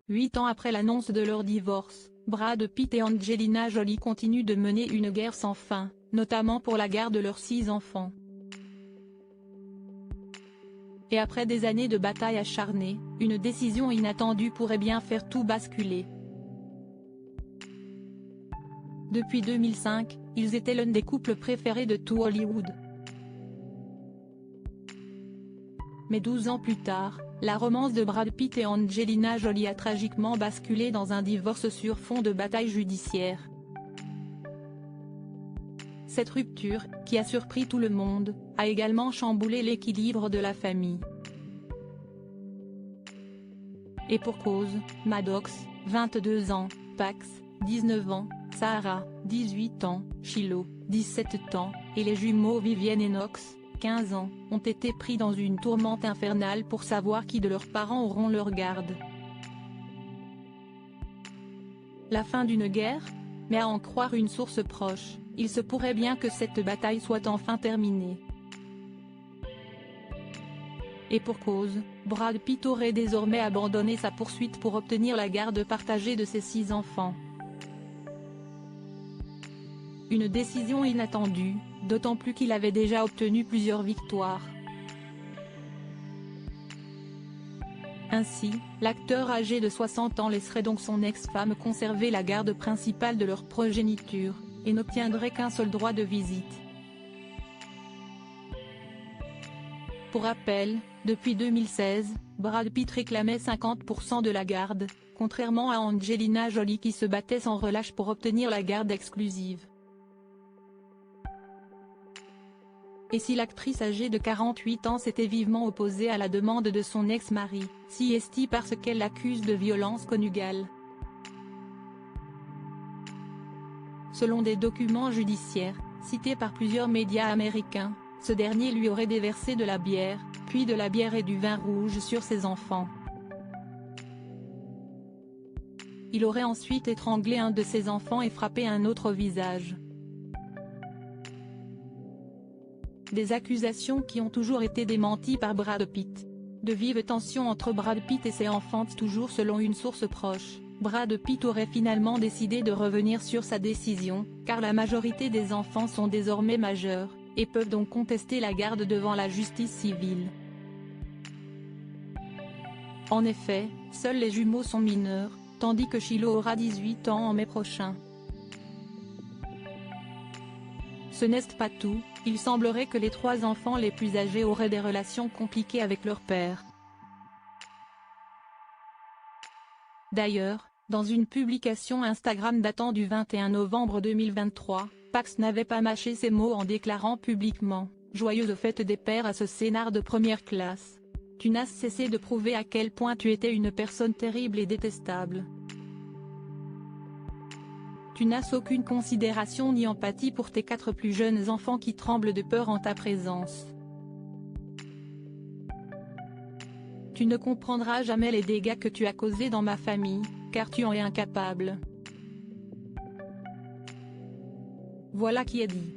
8 ans après l'annonce de leur divorce, Brad Pitt et Angelina Jolie continuent de mener une guerre sans fin, notamment pour la garde de leurs 6 enfants. Et après des années de bataille acharnée, une décision inattendue pourrait bien faire tout basculer. Depuis 2005, ils étaient l'un des couples préférés de tout Hollywood. Mais 12 ans plus tard, la romance de Brad Pitt et Angelina Jolie a tragiquement basculé dans un divorce sur fond de bataille judiciaire. Cette rupture, qui a surpris tout le monde, a également chamboulé l'équilibre de la famille. Et pour cause, Maddox, 22 ans, Pax, 19 ans, Sarah, 18 ans, Shiloh, 17 ans, et les jumeaux Vivienne et Knox, 15 ans, ont été pris dans une tourmente infernale pour savoir qui de leurs parents auront leur garde. La fin d'une guerre? Mais à en croire une source proche, il se pourrait bien que cette bataille soit enfin terminée. Et pour cause, Brad Pitt aurait désormais abandonné sa poursuite pour obtenir la garde partagée de ses 6 enfants. Une décision inattendue, d'autant plus qu'il avait déjà obtenu plusieurs victoires. Ainsi, l'acteur âgé de 60 ans laisserait donc son ex-femme conserver la garde principale de leur progéniture, et n'obtiendrait qu'un seul droit de visite. Pour rappel, depuis 2016, Brad Pitt réclamait 50% de la garde, contrairement à Angelina Jolie qui se battait sans relâche pour obtenir la garde exclusive. Et si l'actrice âgée de 48 ans s'était vivement opposée à la demande de son ex-mari, si est-il parce qu'elle l'accuse de violence conjugale. Selon des documents judiciaires, cités par plusieurs médias américains, ce dernier lui aurait déversé de la bière, puis de la bière et du vin rouge sur ses enfants. Il aurait ensuite étranglé un de ses enfants et frappé un autre au visage. Des accusations qui ont toujours été démenties par Brad Pitt. De vives tensions entre Brad Pitt et ses enfants. Toujours selon une source proche, Brad Pitt aurait finalement décidé de revenir sur sa décision, car la majorité des enfants sont désormais majeurs, et peuvent donc contester la garde devant la justice civile. En effet, seuls les jumeaux sont mineurs, tandis que Shiloh aura 18 ans en mai prochain. Ce n'est pas tout, il semblerait que les 3 enfants les plus âgés auraient des relations compliquées avec leur père. D'ailleurs, dans une publication Instagram datant du 21 novembre 2023, Pax n'avait pas mâché ses mots en déclarant publiquement « Joyeuse fête des pères à ce scénar de première classe. Tu n'as cessé de prouver à quel point tu étais une personne terrible et détestable. Tu n'as aucune considération ni empathie pour tes 4 plus jeunes enfants qui tremblent de peur en ta présence. Tu ne comprendras jamais les dégâts que tu as causés dans ma famille, car tu en es incapable. » Voilà qui est dit.